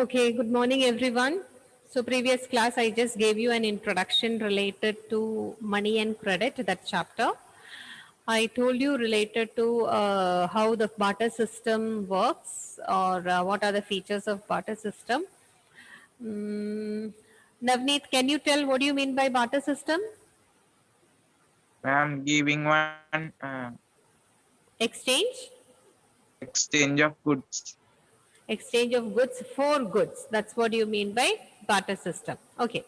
Okay, good morning everyone. So previous class I just gave you an introduction related to money and credit, that chapter. I told you related to how the barter system works or what are the features of barter system. Navneet, can you tell what do you mean by barter system? I'm giving one Exchange? exchange of goods. Exchange of goods for goods. That's what you mean by barter system. Okay.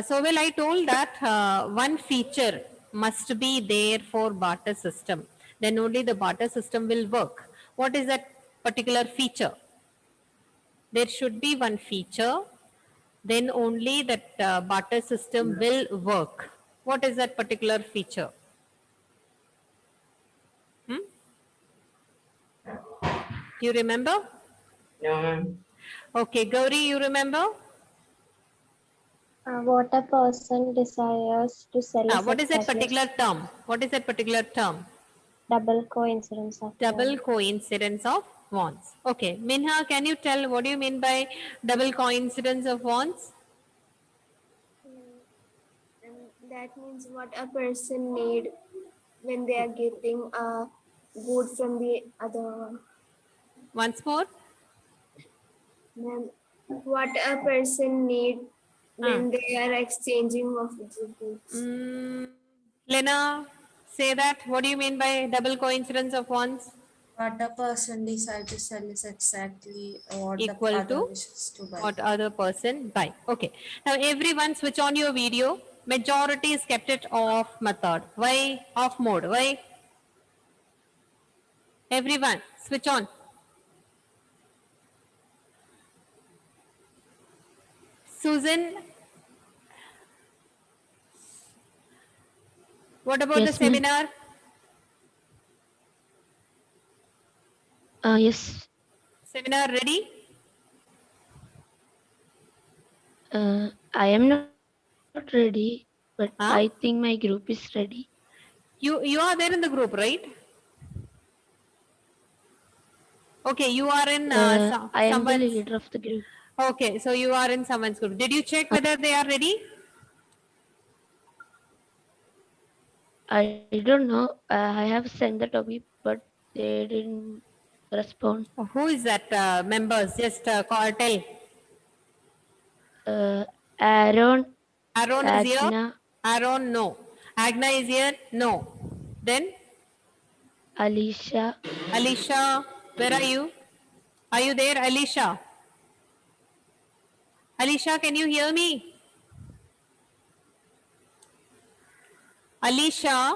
So I told that one feature must be there for barter system. Then only the barter system will work. What is that particular feature? There should be one feature. Then only that barter system will work. What is that particular feature? Hmm? You remember? No, ma'am. Okay, Gauri, you remember? What a person desires to sell is What is that exactly particular term? What is that particular term? double coincidence of Double one. coincidence of wants. Okay, Minha, can you tell what do you mean by double coincidence of wants? And that means what a person need when they are getting a good from the other one. Once more. Ma'am, what a person need Ah. when they are exchanging of the goods. Lena, say that. What do you mean by double coincidence of wants? What a person decides to sell is exactly what the Equal other to wishes to buy. what other person buy. Okay. Now everyone switch on your video. Majority is kept it off method. Why? Off mode. Why? Everyone switch on. Susan, what about the Yes, ma'am. seminar? Yes. Seminar ready? I am not ready, but Huh? I think my group is ready. You are there in the group, right? Okay, you are in I am the someone's. leader of the group. Okay, so you are in someone's group. Did you check whether they are ready? I don't know. I have sent the topic, but they didn't respond. Who is that members? Just tell. Aaron, Aaron is here. Agna, Aaron, no. Agna is here. No. Then Alicia, Alicia, where are you? Are you there, Alicia? Alicia, can you hear me? Alicia.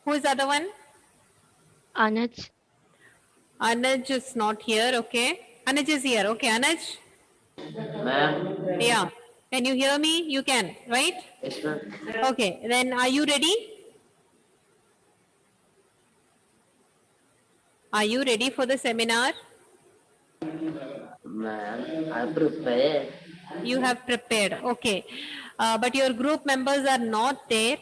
Who is the other one? Anuj, Anuj is not here. Okay. Anuj is here. Okay, Anuj. Ma'am. Yeah. Can you hear me? You can, right? Yes, ma'am. Okay. Then are you ready? Are you ready for the seminar? Ma'am, I prepared. You have prepared. Okay. But your group members are not there.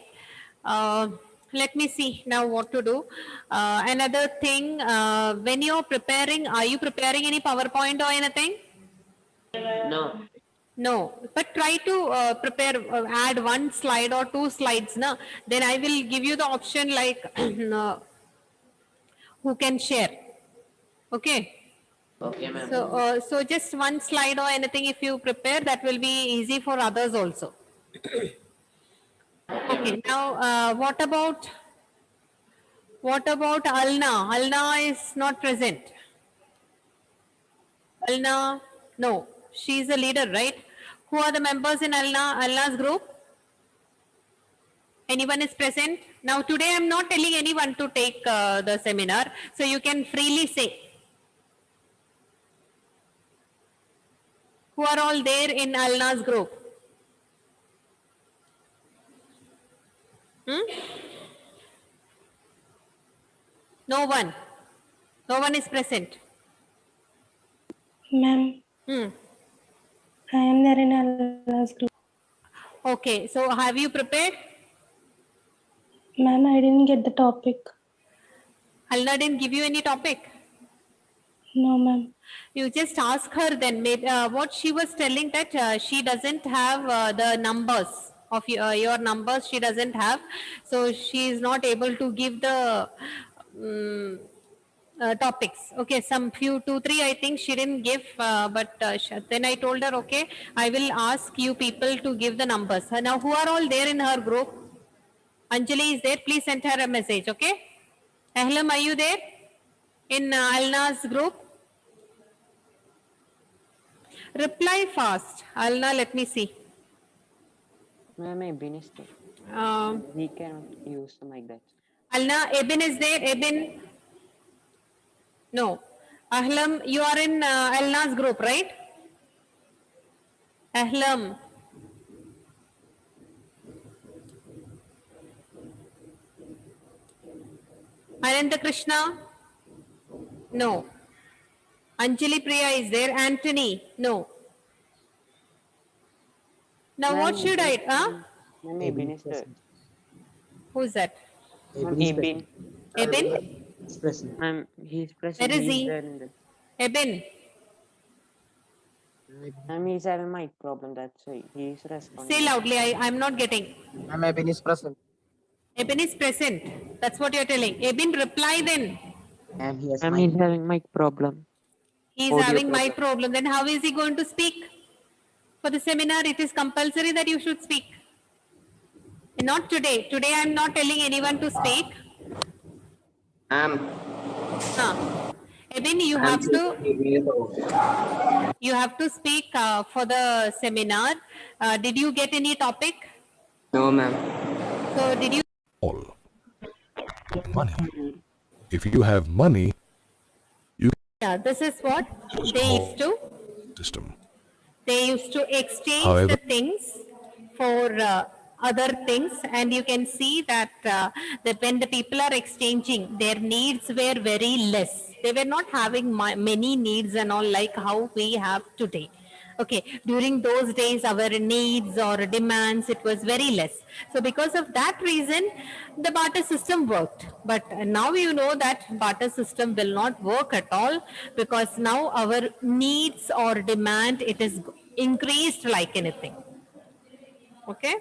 Let me see now what to do. Another thing, when you're preparing, are you preparing any PowerPoint or anything? No. No, but try to prepare, add one slide or two slides. Na? Then I will give you the option like who can share. Okay. Okay, ma'am. So just one slide or anything if you prepare, that will be easy for others also. Okay. Now, what about Alna? Alna is not present. Alna, no, she is a leader, right? Who are the members in Alna's group? Anyone is present? Now today I am not telling anyone to take the seminar, so you can freely say. Who are all there in Alna's group? Hmm? No one. No one is present. Ma'am, Hmm. I am there in Allah's group. Okay, so have you prepared? Ma'am, I didn't get the topic. Halna didn't give you any topic. No, ma'am. You just ask her then. What she was telling that she doesn't have the numbers of your numbers. She doesn't have, so she is not able to give the topics. Okay, some few 2, 3 I think she didn't give, but then I told her, okay, I will ask you people to give the numbers. Now, who are all there in her group? Anjali is there. Please send her a message. Okay. Ahlam, are you there in Alna's group? Reply fast. Alna, let me see. Ma'am, Ebin is there. We cannot use the mic that. Alna, Ebin is there. Ebin? No. Ahlam, you are in Alna's group, right? Ahlam. Ananda Krishna? No. Anjali Priya is there. Anthony? No. Now what should I? Ma'am, Ebin is there. Who's that? Ma'am, Ebin. Ebin? Ma'am, he's present. Where is he? There in the... Ebin? Ma'am, he's having mic problem. That's why he's responding. Say loudly. I'm not getting. Ma'am, Ebin is present. Ebin is present. That's what you're telling. Ebin, reply then. And he has Ma'am, he's having mic problem. He's Audio having problem. mic problem. Then how is he going to speak? For the seminar, it is compulsory that you should speak. Not today. Today, I'm not telling anyone to speak. Ebin, you have to speak for the seminar. Did you get any topic? No, ma'am. So did you? All money. If you have money, Yeah, this is what they used to. system. They used to exchange However- the things for other things, and you can see that that when the people are exchanging, their needs were very less. They were not having many needs and all like how we have today. Okay, during those days, our needs or demands, it was very less. So because of that reason, the barter system worked. But now you know that barter system will not work at all, because now our needs or demand, it is increased like anything. Okay.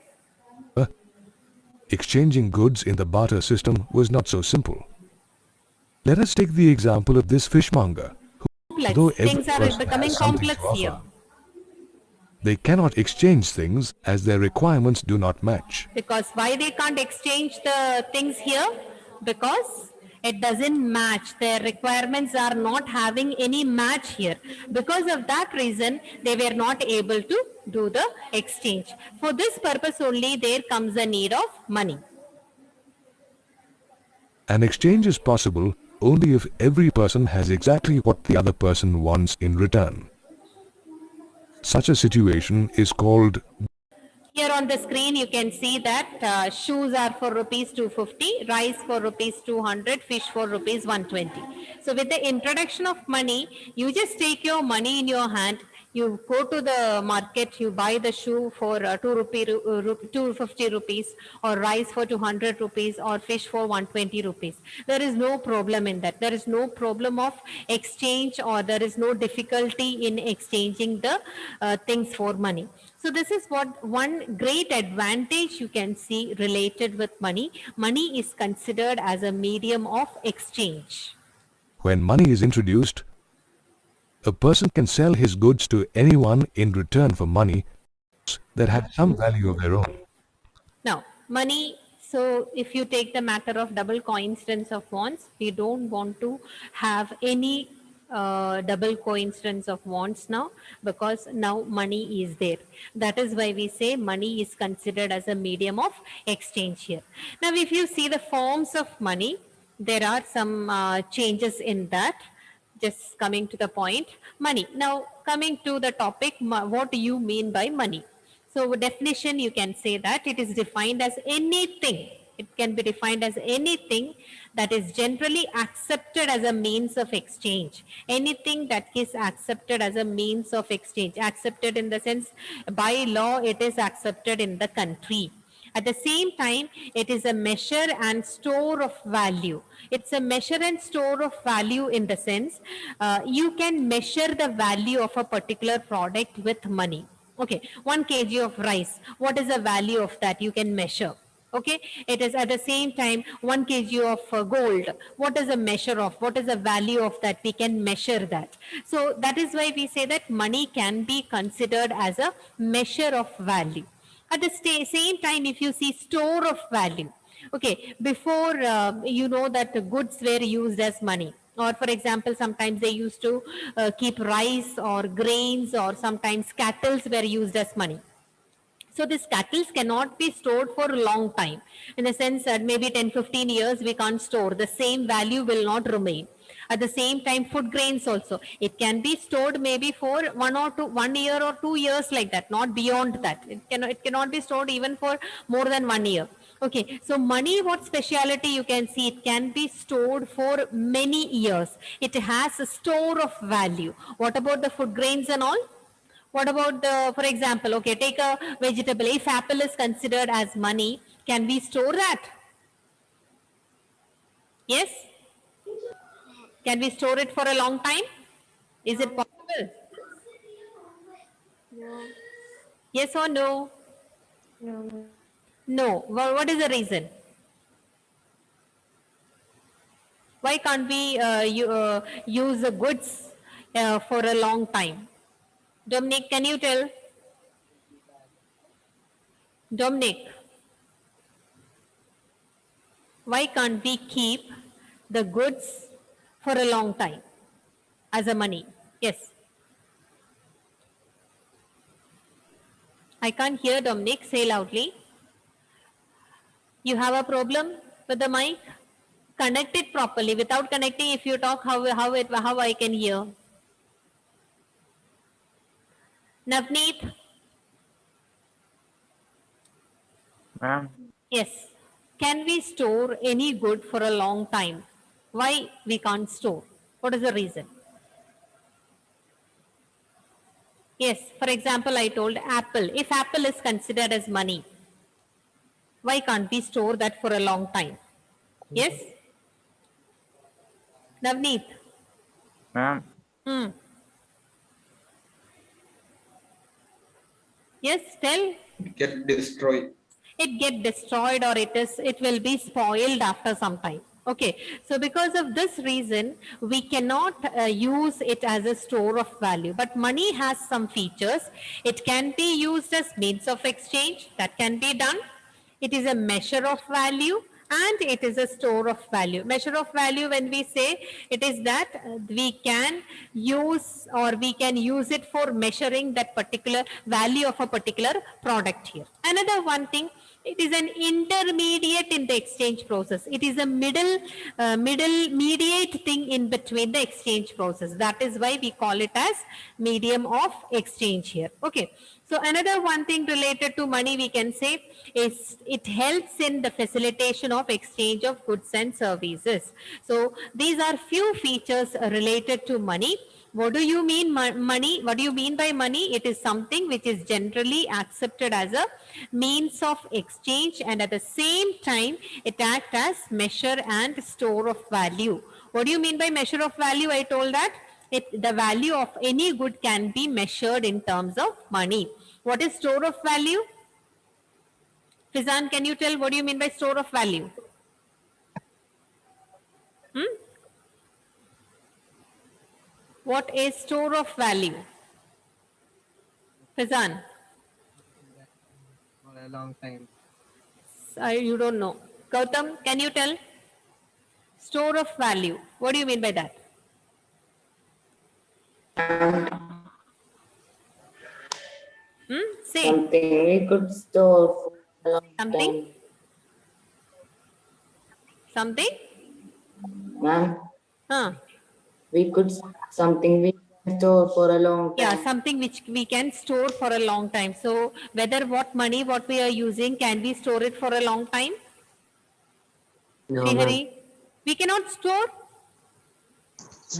Exchanging goods in the barter system was not so simple. Let us take the example of this fishmonger, who, although every Things are person becoming has something complex to offer, here. they cannot exchange things as their requirements do not match. Because why they can't exchange the things here? Because it doesn't match. Their requirements are not having any match here. Because of that reason, they were not able to do the exchange. For this purpose only, there comes a need of money. An exchange is possible only if every person has exactly what the other person wants in return. Such a situation is called. Here on the screen, you can see that shoes are for rupees 250, rice for rupees 200, fish for rupees 120. So with the introduction of money, you just take your money in your hand, you go to the market, you buy the shoe for 250 rupees, or rice for 200 rupees, or fish for 120 rupees. There is no problem in that. There is no problem of exchange, or there is no difficulty in exchanging the things for money. So this is what one great advantage you can see related with money. Money is considered as a medium of exchange. When money is introduced, a person can sell his goods to anyone in return for money that have some value of their own. Now, money, so if you take the matter of double coincidence of wants, we don't want to have any double coincidence of wants now, because now money is there. That is why we say money is considered as a medium of exchange here. Now, if you see the forms of money, there are some changes in that. Just coming to the point, money. Now, coming to the topic, what do you mean by money? So definition, you can say that it is defined as anything. It can be defined as anything that is generally accepted as a means of exchange. Anything that is accepted as a means of exchange. Accepted in the sense, by law, it is accepted in the country. At the same time, it is a measure and store of value. It's a measure and store of value in the sense you can measure the value of a particular product with money. Okay, 1 kg of rice, what is the value of that? You can measure. Okay, it is at the same time 1 kg of gold. What is the measure of? What is the value of that? We can measure that. So that is why we say that money can be considered as a measure of value. At the same time, if you see store of value, okay, before you know that the goods were used as money, or for example, sometimes they used to keep rice or grains, or sometimes cattle were used as money. So these cattle cannot be stored for a long time, in the sense that maybe 10-15 years we can't store. The same value will not remain. At the same time, food grains also, it can be stored maybe for 1 year or 2 years, like that, not beyond that. It cannot be stored even for more than 1 year. Okay, so money, what speciality you can see? It can be stored for many years. It has a store of value. What about the food grains and all? What about the, for example, okay, take a vegetable. If apple is considered as money, can we store that? Yes? Can we store it for a long time? Is it possible? No. Yes or no? No. No. Well, what is the reason? Why can't we use the goods for a long time? Dominic, can you tell? Dominic, why can't we keep the goods for a long time as a money? Yes. I can't hear Dominic. Say loudly. You have a problem with the mic? Connect it properly. Without connecting, if you talk, how I can hear? Navneet? Ma'am, Yes. Can we store any good for a long time? Why we can't store? What is the reason? Yes, for example, I told apple. If apple is considered as money, why can't we store that for a long time? Yes? Navneet? ma'am, Yes, tell. Get destroyed. It get destroyed, or it will be spoiled after some time. Okay, so because of this reason, we cannot use it as a store of value. But money has some features. It can be used as means of exchange. That can be done. It is a measure of value, and it is a store of value. Measure of value, when we say, it is that we can use, or we can use it for measuring that particular value of a particular product here. Another one thing, it is an intermediate in the exchange process. It is a mediate thing in between the exchange process. That is why we call it as medium of exchange here. Okay. So another one thing related to money we can say is it helps in the facilitation of exchange of goods and services. So these are few features related to money. What do you mean money? What do you mean by money? It is something which is generally accepted as a means of exchange, and at the same time it acts as measure and store of value. What do you mean by measure of value? I told that the value of any good can be measured in terms of money. What is store of value? Fizan, can you tell what do you mean by store of value? What is store of value? Fizan? For a long time. You don't know. Gautam, can you tell? Store of value. What do you mean by that? Say. Something we could store for a long Something? time. Something? Ma'am, Huh. we could something we can store for a long time. Yeah, something which we can store for a long time. So whether what money, what we are using, can we store it for a long time? No, Srihari, ma'am. we cannot store?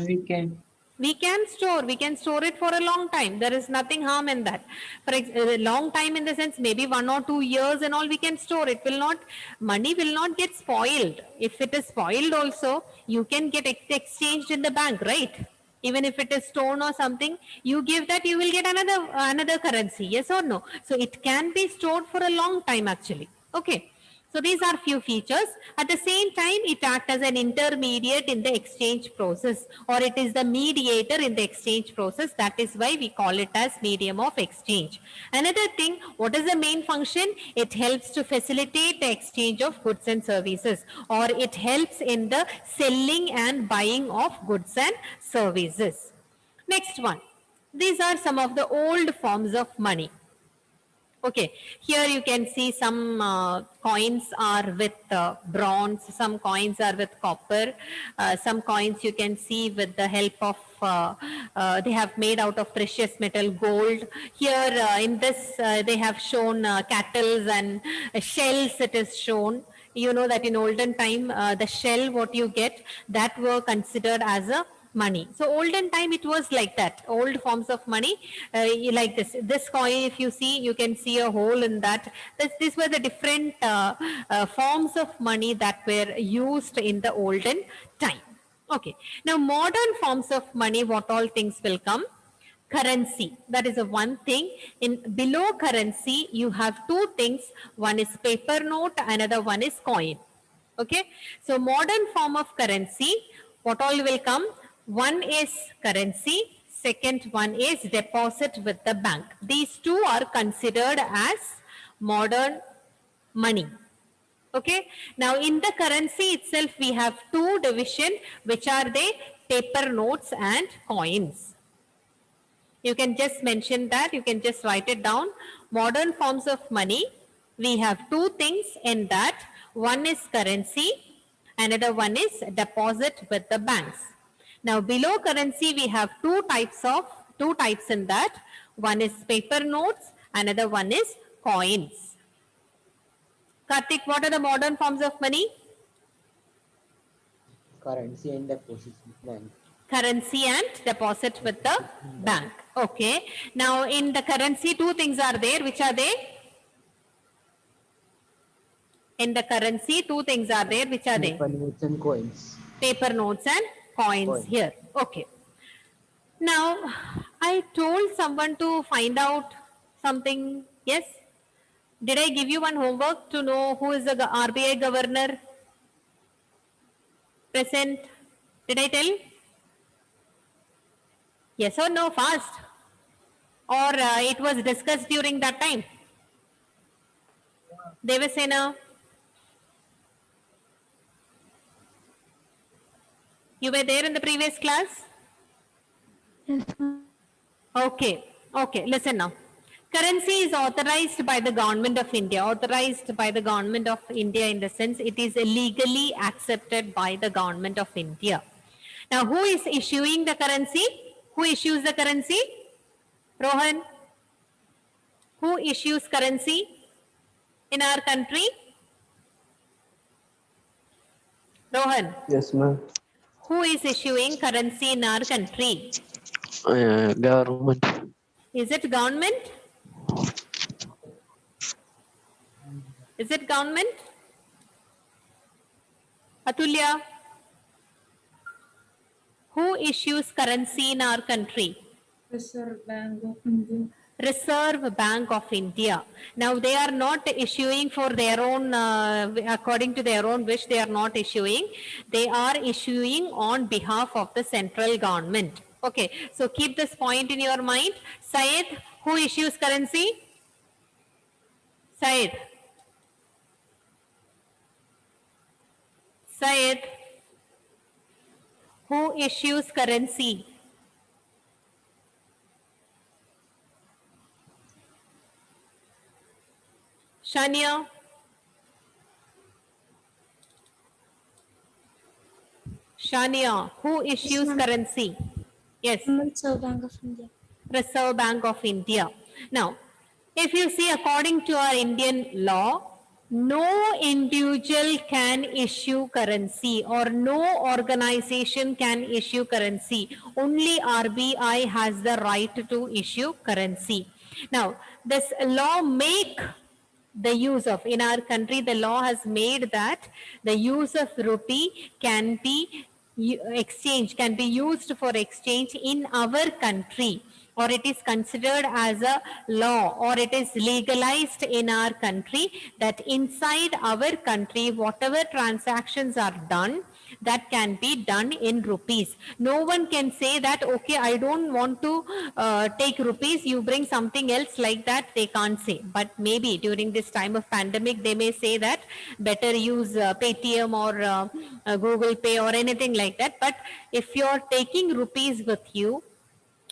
we can. We can store it for a long time. There is nothing harm in that. For a long time in the sense, maybe 1 or 2 years and all we can store. It will not, money will not get spoiled. If it is spoiled also, you can get exchanged in the bank, right? Even if it is stone or something, you give that, you will get another currency. Yes or no? So it can be stored for a long time actually. Okay. So these are few features. At the same time, it acts as an intermediate in the exchange process, or it is the mediator in the exchange process. That is why we call it as medium of exchange. Another thing, what is the main function? It helps to facilitate the exchange of goods and services, or it helps in the selling and buying of goods and services. Next one. These are some of the old forms of money. Okay, here you can see some coins are with bronze, some coins are with copper, some coins you can see with the help of, they have made out of precious metal gold. Here in this they have shown cattle and shells it is shown. You know that in olden time the shell what you get, that were considered as a money. So olden time it was like that, old forms of money like this coin, if you see, you can see a hole in that. These were the different forms of money that were used in the olden time. Okay, now modern forms of money, what all things will come? Currency, that is a one thing. In below currency you have two things, one is paper note, another one is coin. Okay, so modern form of currency, what all will come? One is currency, second one is deposit with the bank. These two are considered as modern money. Okay, now in the currency itself we have two division, which are they? Paper notes and coins. You can just mention that, you can just write it down. Modern forms of money, we have two things in that. One is currency, another one is deposit with the banks. Now below currency we have two types in that. One is paper notes, another one is coins. Karthik, what are the modern forms of money? Currency and deposit with bank. Currency and deposit with the bank. Okay. Now in the currency two things are there. Which are they? In the currency two things are there. Which are they? Paper notes and coins. Paper notes and coins here. Okay. Now I told someone to find out something. Yes. Did I give you one homework to know who is the RBI governor? Present. Did I tell? Yes or no? Fast. Or it was discussed during that time? Devasena? You were there in the previous class? Yes, ma'am. Okay. Okay. Listen now. Currency is authorized by the government of India. Authorized by the government of India in the sense it is legally accepted by the government of India. Now, who is issuing the currency? Who issues the currency? Rohan? Who issues currency in our country? Rohan? Yes, ma'am. Who is issuing currency in our country? Government. Is it government? Is it government? Atulya? Who issues currency in our country? Reserve Bank of India. Reserve Bank of India. Now they are not issuing for their own, according to their own wish, they are not issuing. They are issuing on behalf of the central government. Okay, so keep this point in your mind. Syed, who issues currency? Syed. Syed, who issues currency? Shania? Shania, who issues currency? Yes. Reserve Bank of India. Reserve Bank of India. Now, if you see according to our Indian law, No individual can issue currency or no organization can issue currency. Only RBI has the right to issue currency. Now, this law make the use of, in our country, the law has made that the use of rupee can be can be used for exchange in our country, or it is considered as a law, or it is legalized in our country that inside our country, whatever transactions are done, that can be done in rupees. No one can say that, okay, I don't want to take rupees, you bring something else, like that they can't say. But maybe during this time of pandemic, they may say that better use Paytm or Google Pay or anything like that. But if you're taking rupees with you,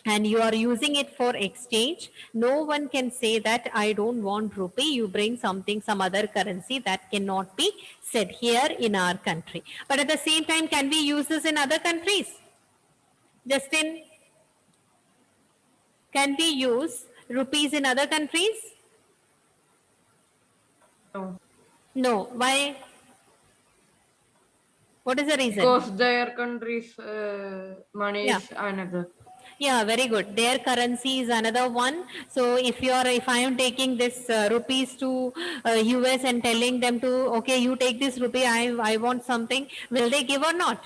and you are using it for exchange, no one can say that I don't want rupee, you bring something, some other currency. That cannot be said here in our country. But at the same time, can we use this in other countries? Justin, can we use rupees in other countries? No. No. Why? What is the reason? Because their country's money is another. Yeah, very good. Their currency is another one. So if I am taking this rupees to US and telling them to, okay, you take this rupee, I want something, will they give or not?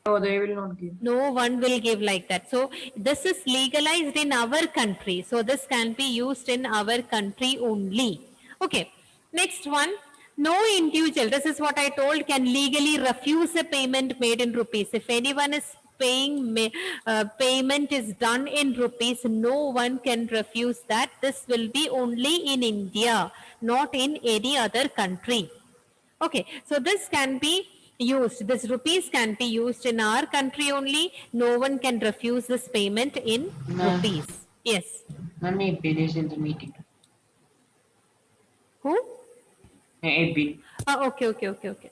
No, they will not give. No one will give like that. So this is legalized in our country. So this can be used in our country only. Okay. Next one. No individual, this is what I told, can legally refuse a payment made in rupees. If anyone is payment is done in rupees, no one can refuse that. This will be only in India, not in any other country. Okay, so this can be used, this rupees can be used in our country only. No one can refuse this payment in rupees. Yes. Ma'am, finish in the meeting. Who? Okay. Okay.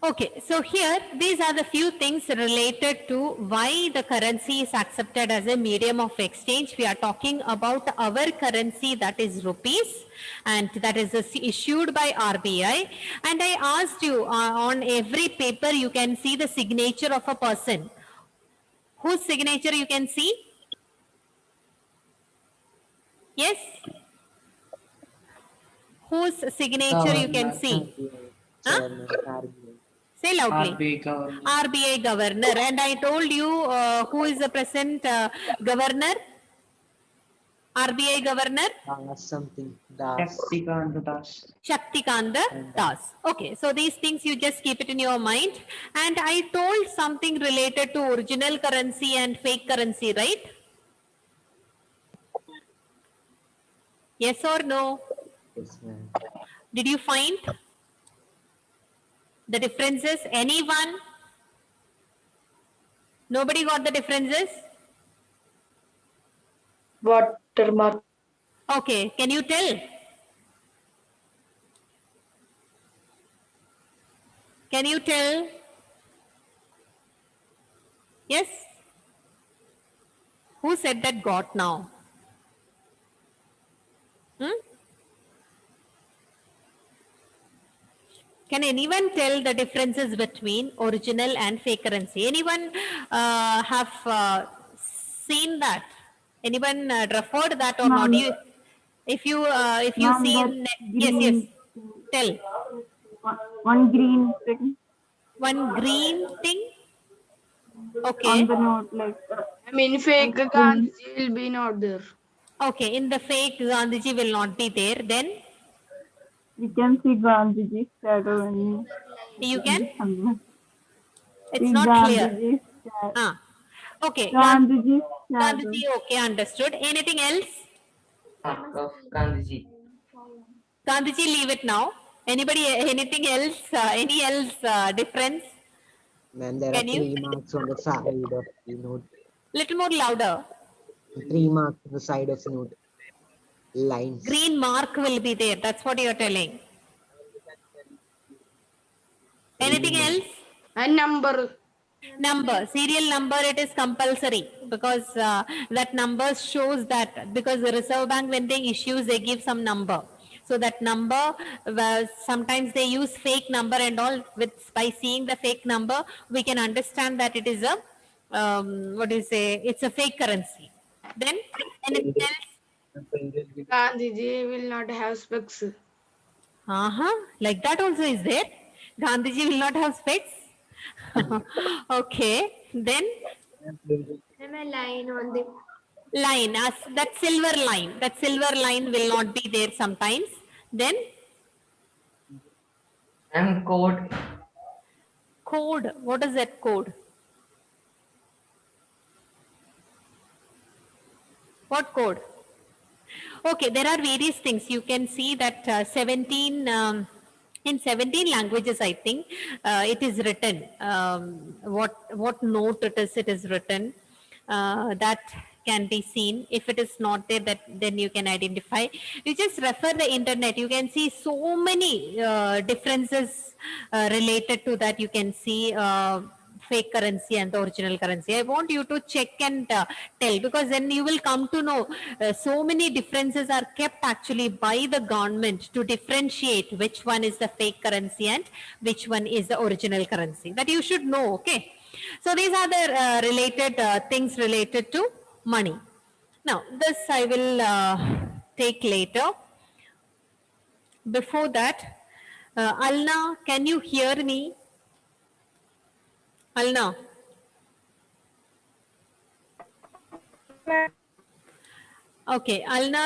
Okay, so here these are the few things related to why the currency is accepted as a medium of exchange. We are talking about our currency, that is rupees, and that is issued by RBI. And I asked you, on every paper you can see the signature of a person. Whose signature you can see? Yes? Whose signature you can see? Huh? Say loudly. RBI governor. And I told you who is the present governor? RBI governor? Something. Shaktikanta Das. Shaktikanta Das. Okay, so these things you just keep it in your mind. And I told something related to original currency and fake currency, right? Yes or no? Yes, ma'am. Did you find the differences? Anyone? Nobody got the differences? Watermark. Okay, can you tell? Can you tell? Yes? Who said that got now? Can anyone tell the differences between original and fake currency? Anyone have seen that? Anyone referred that or not? If you seen, yes, tell. One green thing. One green thing. Okay. On the note, like. I mean, fake Gandhiji will be not there. Okay, in the fake Gandhiji will not be there. Then We can see Gandhiji's shadow in. you can. It's See not clear. Gandhiji's shadow. Okay. Gandhiji's shadow. Gandhiji. Okay, understood. Anything else? Of Gandhiji. Gandhiji, leave it now. Anybody? Anything else? Any else difference? Ma'am, there are 3 marks on the side of the note. Little more louder. 3 marks on the side of the note. Lines. Green mark will be there. That's what you're telling. Anything else? And number. Number. Serial number, it is compulsory. because that number shows that, because the Reserve Bank, when they issues, they give some number. So that number, sometimes they use fake number and all. With by seeing the fake number, we can understand that it is a what do you say? It's a fake currency. Then anything else? Gandhiji will not have specs. Like that also is there. Gandhiji will not have specs. Okay. Then A line on the line, as that silver line. That silver line will not be there sometimes. Then And code. code. What is that code? What code? Okay, there are various things. You can see that 17 in 17 languages, I think it is written. What note it is written. That can be seen. If it is not there, that then you can identify. You just refer the internet. You can see so many differences related to that. You can see fake currency and the original currency. I want you to check and tell, because then you will come to know so many differences are kept actually by the government to differentiate which one is the fake currency and which one is the original currency. That you should know, okay? So these are the related things related to money. Now, this I will take later. Before that, Alna, can you hear me? Alna. Okay, Alna,